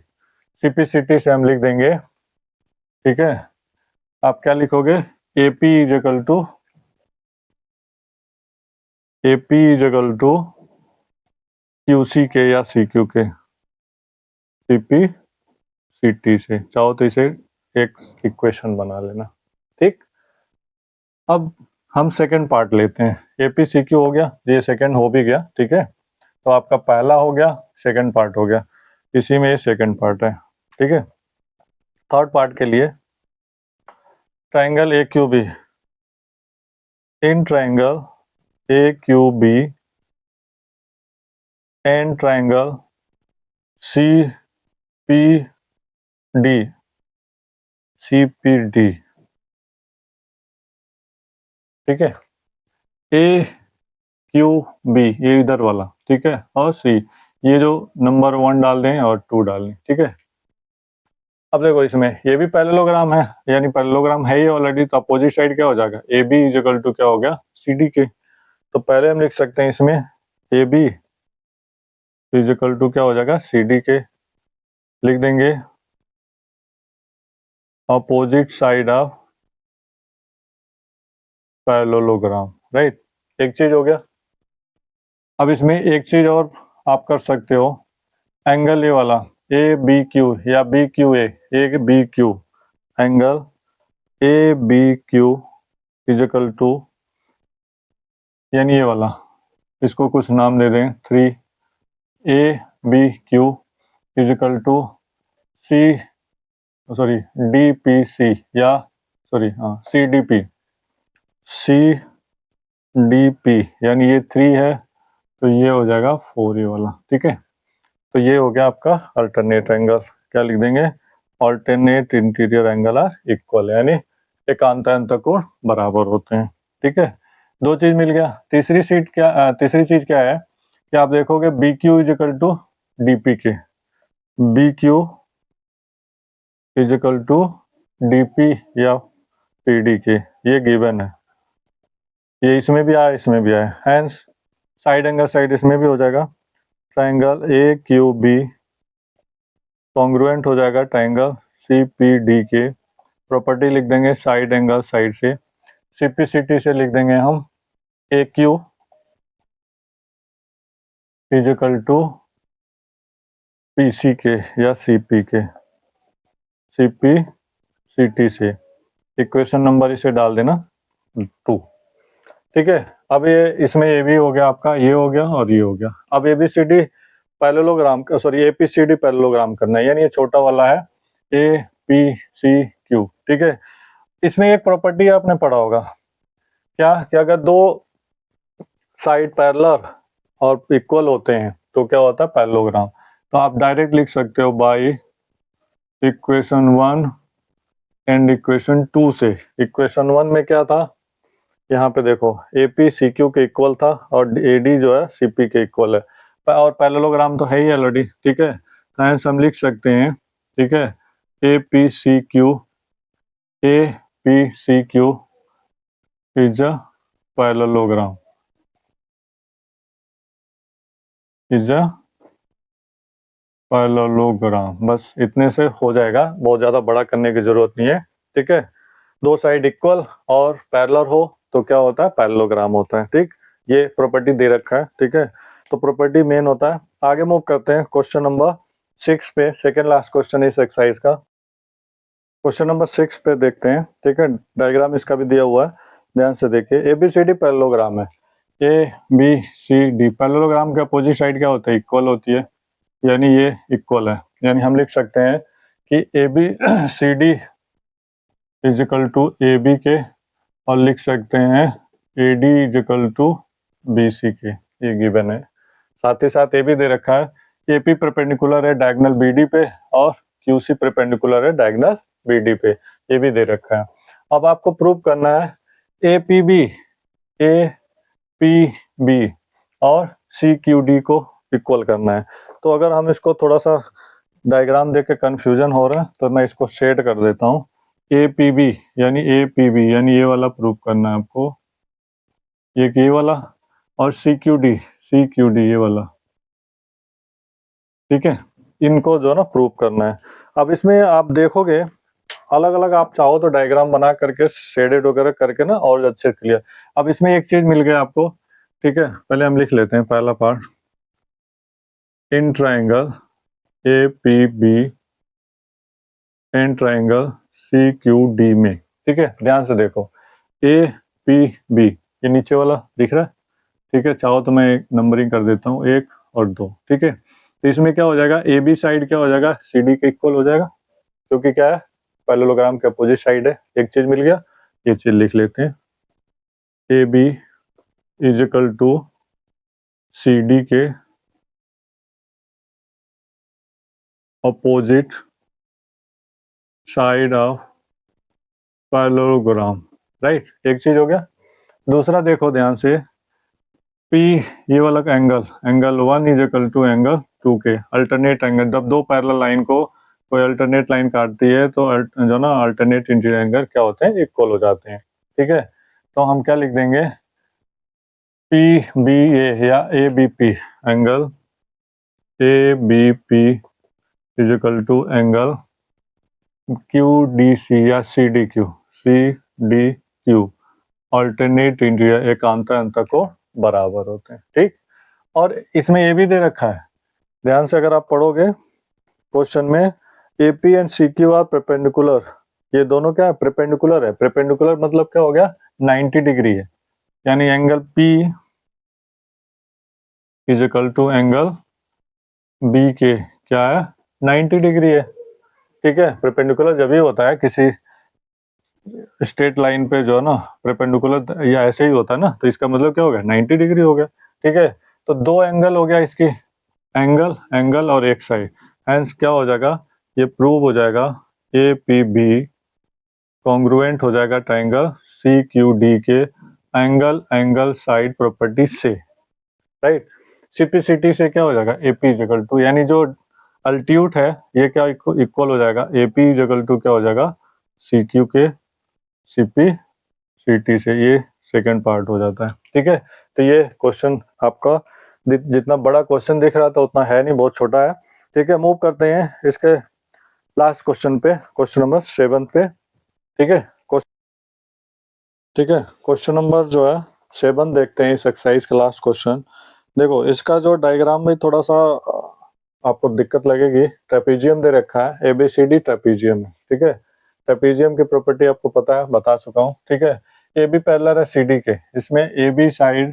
सीपीसीटी से हम लिख देंगे, ठीक है, आप क्या लिखोगे, AP is equal to QC के या सी क्यू के सीपी सीटी से, चाहो तो इसे एक इक्वेशन बना लेना। ठीक, अब हम सेकंड पार्ट लेते हैं, एपीसीक्यू हो गया, ये सेकंड हो भी गया। ठीक है, तो आपका पहला हो गया, सेकंड पार्ट हो गया, इसी में ये सेकंड पार्ट है। ठीक है, थर्ड पार्ट के लिए triangle A Q B, in triangle A Q B and triangle C P D, ठीक है, ए क्यू बी ये इधर वाला, ठीक है, और सी, ये जो नंबर 1 डाल दें और 2 डाल दें। ठीक है, अब देखो इसमें ये भी पैरेललोग्राम है, यानी पैरेललोग्राम है ही ऑलरेडी, तो अपोजिट साइड क्या हो जाएगा, A B is equal to क्या हो गया, सी डी के। तो पहले हम लिख सकते हैं इसमें A B is equal to क्या हो जाएगा, सी डी के, लिख देंगे opposite side of parallelogram, right, एक चीज हो गया। अब इसमें एक चीज और आप कर सकते हो, एंगल ये वाला ए बी क्यू या B Q A B Q, angle A B Q is equal to, यानी ये वाला, इसको कुछ नाम दे दें 3 A B Q is equal to C, sorry D P C, या सॉरी हाँ सी डी पी, यानी ये 3 है, तो ये हो जाएगा 4 ये वाला। ठीक है, तो ये हो गया आपका अल्टरनेट एंगल, क्या लिख देंगे, alternate interior angle are equal, यानी एकांतर अंतर कोण बराबर होते हैं। ठीक है, दो चीज मिल गया। तीसरी चीज क्या है कि आप देखोगे B Q is equal to DP के, B Q is equal to DP या पीडी के, ये गिवन है, ये इसमें भी आया इसमें भी आया, हैंस साइड एंगल साइड इसमें भी हो जाएगा, triangle A Q B congruent हो जाएगा ट्राइंगल सी पी डी के, प्रॉपर्टी लिख देंगे साइड एंगल साइड से, सीपीसीटी से लिख देंगे हम A Q is equal to PC के या सीपी के, सीपी सीटी से, इक्वेशन नंबर इसे डाल देना 2। ठीक है, अब ये इसमें ये भी हो गया आपका, ये हो गया और ये हो गया। अब ABCD parallelogram, sorry APCD parallelogram करना है, यानी ये छोटा वाला है ए पी सी क्यू। ठीक है, इसमें एक प्रॉपर्टी आपने पढ़ा होगा, क्या कि अगर दो साइड पैरेलल और इक्वल होते हैं तो क्या होता है, पैरेललोग्राम। तो आप डायरेक्ट लिख सकते हो बाय इक्वेशन 1 एंड इक्वेशन 2 से। इक्वेशन 1 में क्या था, यहाँ पे देखो ए पी सी क्यू के इक्वल था और ए डी जो है सी पी के इक्वल है, और पैरेललोग्राम तो है ही ऑलरेडी। ठीक है, तो हम लिख सकते हैं, ठीक है, A P C Q is a parallelogram, बस इतने से हो जाएगा, बहुत ज़्यादा बड़ा करने की जरूरत नहीं है। ठीक है, दो साइड इक्वल और पैरेलल हो तो क्या होता है, पैरेललोग्राम होता है। ठीक, ये प्रॉपर्टी दे रखा है। ठीक है, तो प्रॉपर्टी मेन होता है। आगे मूव करते हैं क्वेश्चन नंबर 6 पे, सेकेंड लास्ट क्वेश्चन इस एक्सरसाइज का, क्वेश्चन नंबर 6 पे देखते हैं। ठीक है, डायग्राम इसका भी दिया हुआ है, ध्यान से देखिए। एबीसीडी पैरेललोग्राम है, A B C D, parallelogram के अपोजिट साइड क्या होता है, इक्वल होती है, यानी ये इक्वल है, यानी हम लिख सकते हैं कि A B C D is equal to A B के, और लिख सकते हैं A D is equal to B C के, ये गिवन है। साथ ही साथ ये भी दे रखा है AP परपेंडिकुलर है डायगोनल BD पे और QC परपेंडिकुलर है डायगोनल BD पे, ये भी दे रखा है। अब आपको प्रूव करना है APB और CQD को इक्वल करना है। तो अगर हम इसको थोड़ा सा डायग्राम देख के कन्फ्यूजन हो रहा है तो मैं इसको शेड कर देता हूँ। APB यानी ये वाला प्रूव करना है आपको, ये वाला, और CQD ये वाला, ठीक है, इनको जो है ना प्रूव करना है। अब इसमें आप देखोगे अलग अलग आप चाहो तो डायग्राम बना करके शेडेड वगैरह करके ना और अच्छे क्लियर। अब इसमें एक चीज मिल गया आपको, ठीक है, पहले हम लिख लेते हैं पहला part, in triangle APB and triangle CQD में, ठीक है, ध्यान से देखो APB ये नीचे वाला दिख रहा है, ठीक है, चाहो तो मैं नंबरिंग कर देता हूँ 1 और 2, ठीक है। तो इसमें क्या हो जाएगा, AB साइड क्या हो जाएगा, CD के इक्वल हो जाएगा, क्योंकि क्या है पैरेललोग्राम के अपोजिट साइड है। एक चीज मिल गया, ये चीज लिख लेते हैं, AB is equal to CD के opposite side of parallelogram, right, एक चीज हो गया। दूसरा देखो ध्यान से, P ये वाला angle 1 is equal to angle 2 के, अल्टरनेट एंगल, जब दो पैरेलल लाइन को कोई अल्टरनेट लाइन काटती है तो जो ना अल्टरनेट इंटीरियर एंगल क्या होते हैं, इक्वल हो जाते हैं, ठीक है। तो हम क्या लिख देंगे, PBA या ABP angle ABP is equal to angle QDC या CDQ अल्टरनेट इंटीरियर एकांतर अंतर को बराबर होते हैं, ठीक। और इसमें ये भी दे रखा है, ध्यान से अगर आप पढ़ोगे क्वेश्चन में, AP and CQ are perpendicular, ये दोनों क्या है, परपेंडिकुलर है। परपेंडिकुलर मतलब क्या हो गया, 90 डिग्री है, यानी angle P is equal to angle BK क्या है, 90 डिग्री है, ठीक है। परपेंडिकुलर जब ही होता है किसी स्ट्रेट लाइन पे, जो है ना परपेंडिकुलर या ऐसे ही होता है ना, तो इसका मतलब क्या हो गया, 90 डिग्री हो गया, ठीक है। तो दो एंगल हो गया इसकी, एंगल और एक साइड, हेंस क्या हो जाएगा, ये प्रूव हो जाएगा APB कॉन्ग्रुएंट हो जाएगा ट्राइंगल CQD के एंगल साइड प्रॉपर्टी से, राइट। CPCT से क्या हो जाएगा, AP इज इक्वल टू, यानी जो अल्टीट्यूड है ये क्या इक्वल हो जाएगा, AP इज इक्वल टू क्या हो जाएगा, CQ के CPCT से, ये सेकंड पार्ट हो जाता है, ठीक है। तो ये क्वेश्चन आपका जितना बड़ा क्वेश्चन दिख रहा था उतना है नहीं, बहुत छोटा है, ठीक है। मूव करते हैं इसके लास्ट क्वेश्चन पे, क्वेश्चन नंबर 7 पे, ठीक है। ठीक है, क्वेश्चन नंबर जो है 7 देखते हैं इस एक्सरसाइज का लास्ट क्वेश्चन। देखो इसका जो डायग्राम में थोड़ा सा आपको दिक्कत लगेगी, ट्रेपीजियम दे रखा है, ABCD ट्रेपीजियम है, ठीक है। ट्रेपीजियम की प्रॉपर्टी आपको पता है, बता चुका हूँ, ठीक है। AB पैरेलल है CD के, इसमें AB साइड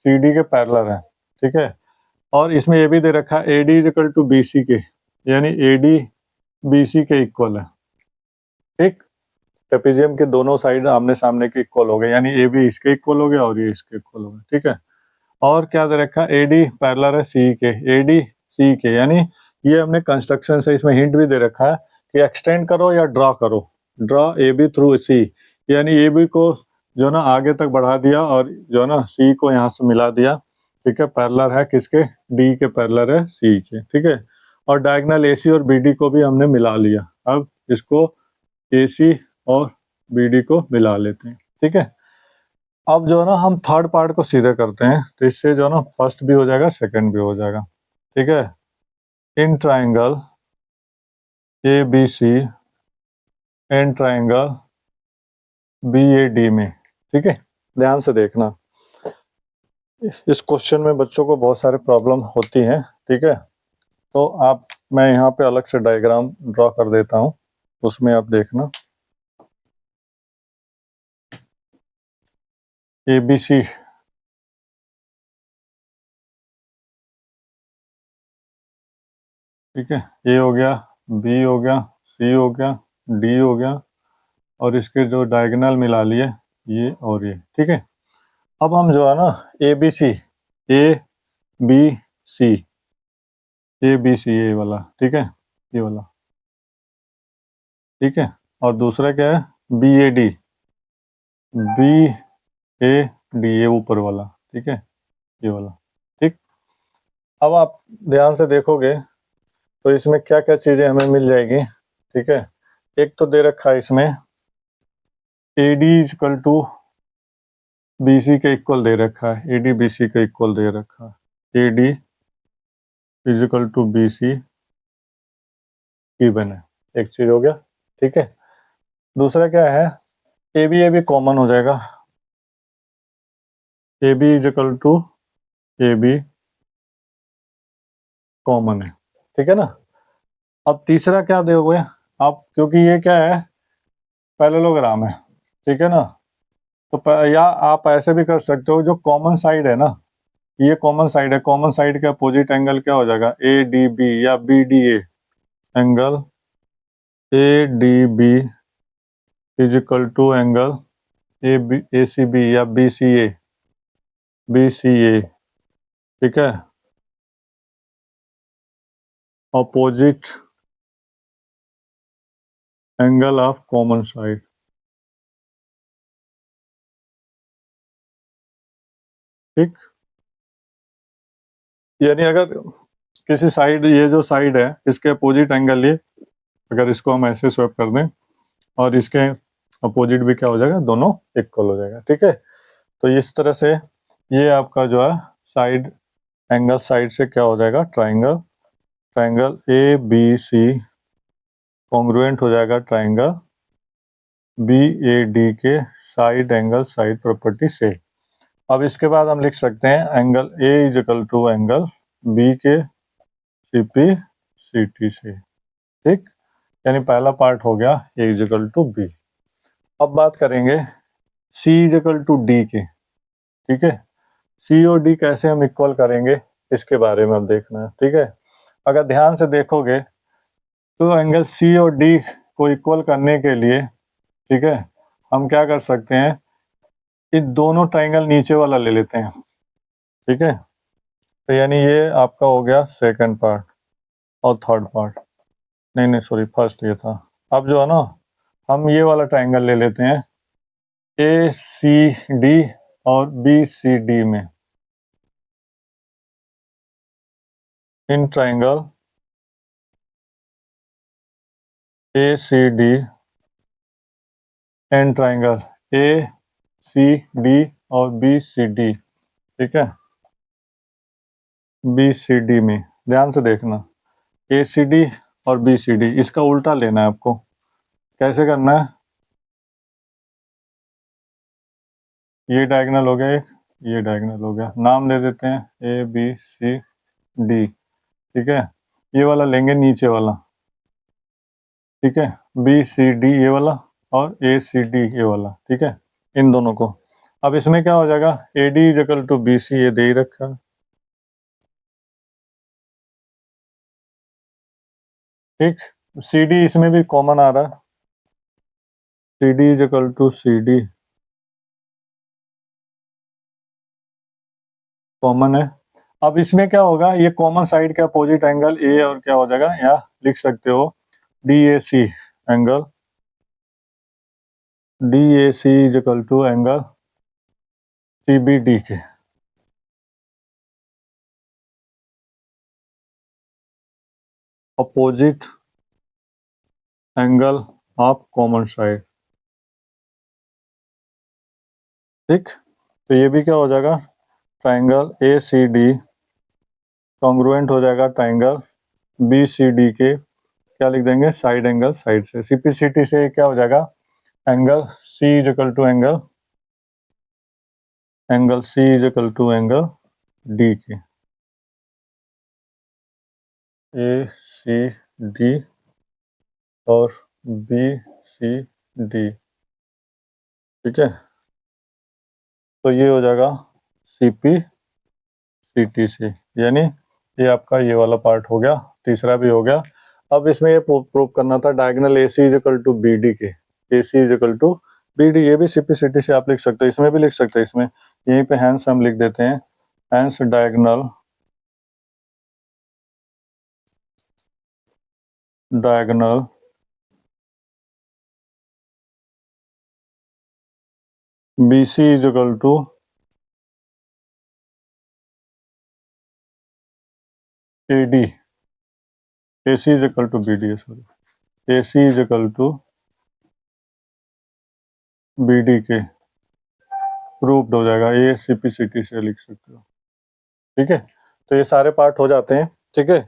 CD के पैरेलल है, ठीक है। और इसमें ये भी दे रखा है AD is equal to BC के, यानी AD BC के इक्वल है, ठीक। ट्रेपीजियम के दोनों साइड आमने सामने के इक्वल हो गए, यानी AB इसके इक्वल हो गया और ये इसके इक्वल हो गए, ठीक है। और क्या दे रखा है, AD पैरेलल है CE के, AD CE के, यानी ये हमने कंस्ट्रक्शन से इसमें हिंट भी दे रखा है कि एक्सटेंड करो या ड्रॉ करो, ड्रॉ AB थ्रू C, यानी AB को जो ना आगे तक बढ़ा दिया और जो ना C को यहाँ से मिला दिया, ठीक है। पैरेलल है किसके, D के पैरेलल है C के, ठीक है। और डायगोनल AC और BD को भी हमने मिला लिया, अब इसको AC और BD को मिला लेते हैं, ठीक है। अब जो है ना हम थर्ड पार्ट को सीधे करते हैं, तो इससे जो है ना फर्स्ट भी हो जाएगा सेकंड भी हो जाएगा, ठीक है। In triangle ABC and triangle BAD में, ठीक है। ध्यान से देखना, इस क्वेश्चन में बच्चों को बहुत सारे प्रॉब्लम होती हैं, ठीक है। तो आप, मैं यहाँ पे अलग से डायग्राम ड्रॉ कर देता हूँ, उसमें आप देखना ABC, ठीक है, A हो गया, B हो गया, C हो गया, D हो गया, और इसके जो डायगोनल मिला लिए ये और ये, ठीक है। अब हम जो है ना ABC, A B C A B C A वाला, ठीक है, ये वाला, ठीक है। और दूसरा क्या है, B A D, B A D, ये ऊपर वाला, ठीक है, ये वाला, ठीक। अब आप ध्यान से देखोगे तो इसमें क्या क्या चीजें हमें मिल जाएगी, ठीक है। एक तो दे रखा है इसमें A D equal to B C के इक्वल दे रखा है, ए डी बी सी के इक्वल दे रखा है, A D is equal to B C given है, एक चीज हो गया, ठीक है। दूसरा क्या है, ए बी कॉमन हो जाएगा, A B is equal to A B common है, ठीक है ना। अब तीसरा क्या दोगे आप, क्योंकि ये क्या है, पैरेललोग्राम है, ठीक है ना। तो या आप ऐसे भी कर सकते हो, जो कॉमन साइड है ना, ये कॉमन साइड है, कॉमन साइड के अपोजिट एंगल क्या हो जाएगा, ए डी बी या B D A, angle A D B is equal to angle A C B या बी सी ए, ठीक है, opposite angle of common side, ठीक। यानी अगर किसी साइड, ये जो साइड है इसके अपोजिट एंगल, ये अगर इसको हम ऐसे स्वैप कर दें और इसके अपोजिट भी क्या हो जाएगा, दोनों इक्वल हो जाएगा, ठीक है। तो इस तरह से ये आपका जो है साइड एंगल साइड से क्या हो जाएगा, triangle, triangle A B C congruent हो जाएगा ट्राइंगल बी ए डी के साइड एंगल साइड प्रॉपर्टी से। अब इसके बाद हम लिख सकते हैं angle A is equal to angle B के सी पी सी टी से, ठीक। यानी पहला पार्ट हो गया ए इज इक्वल टू बी। अब बात करेंगे सी इज इक्वल टू डी के, ठीक है। सी और डी कैसे हम इक्वल करेंगे, इसके बारे में अब देखना है, ठीक है। अगर ध्यान से देखोगे तो एंगल सी और डी को इक्वल करने के लिए, ठीक है, हम क्या कर सकते हैं, ये दोनों ट्राइंगल नीचे वाला ले लेते हैं, ठीक है। तो यानी ये आपका हो गया सेकंड पार्ट और थर्ड पार्ट, नहीं सॉरी फर्स्ट ये था। अब जो है ना, हम ये वाला ट्राइंगल ले लेते हैं ए सी डी और बी सी डी में, in triangle A C D and triangle A C D और बी सी डी, ठीक है, बी सी डी में ध्यान से देखना, ए सी डी और बी सी डी, इसका उल्टा लेना है आपको। कैसे करना है, ये डायगोनल हो गया एक, ये डायगोनल हो गया, नाम दे देते हैं ए बी सी डी, ठीक है। ये वाला लेंगे नीचे वाला, ठीक है, बी सी डी ये वाला और ए सी डी ये वाला, ठीक है, इन दोनों को। अब इसमें क्या हो जाएगा, A D is equal to B C, ये दे ही रखा है, ठीक। सी डी इसमें भी कॉमन आ रहा है, C D is equal to C D common है। अब इसमें क्या होगा, ये कॉमन साइड के अपोजिट एंगल ए और क्या हो जाएगा, या लिख सकते हो D A C, angle D A C is equal to angle C B D के, opposite angle of common side, ठीक। तो ये भी क्या हो जाएगा, triangle A C D congruent हो जाएगा ट्राइंगल बी सी डी के, क्या लिख देंगे, साइड एंगल साइड से, सीपीसीटी से क्या हो जाएगा, angle C is equal to angle C is equal to angle D के, ए सी डी और बी सी डी, ठीक है। तो ये हो जाएगा सी पी सी टी से, यानी ये आपका ये वाला पार्ट हो गया, तीसरा भी हो गया। अब इसमें ये प्रूव करना था diagonal A C is equal to B D के, A C is equal to B D, ये भी सी पी सी टी से आप लिख सकते हो, इसमें भी लिख सकते हैं, इसमें यहीं पे हैंस हम लिख देते हैं, hence diagonal diagonal BC is equal to AD, AC is equal to BD, sorry, AC is equal to BD के प्रूव्ड हो जाएगा, ACPCT से लिख सकते हो। ठीक है, तो ये सारे पार्ट हो जाते हैं। ठीक है,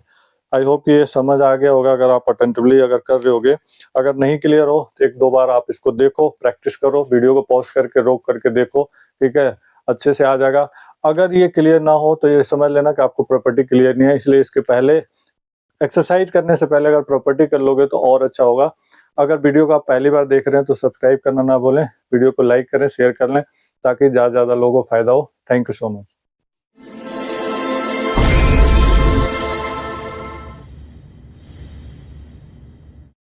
आई होप कि ये समझ आ गया होगा अगर आप अटेंटिवली अगर कर रहे होगे। अगर नहीं क्लियर हो तो 1-2 बार आप इसको देखो, प्रैक्टिस करो, वीडियो को पॉज करके रोक करके देखो। ठीक है, अच्छे से आ जाएगा। अगर ये क्लियर ना हो तो ये समझ लेना कि आपको प्रॉपर्टी क्लियर नहीं है, इसलिए इसके पहले एक्सरसाइज करने से पहले अगर प्रॉपर्टी कर लोगे तो और अच्छा होगा। अगर वीडियो को आप पहली बार देख रहे हैं तो सब्सक्राइब करना ना भूलें, वीडियो को लाइक करें, शेयर कर लें ताकि ज़्यादा से ज़्यादा लोगों को फायदा हो। Thank you so much.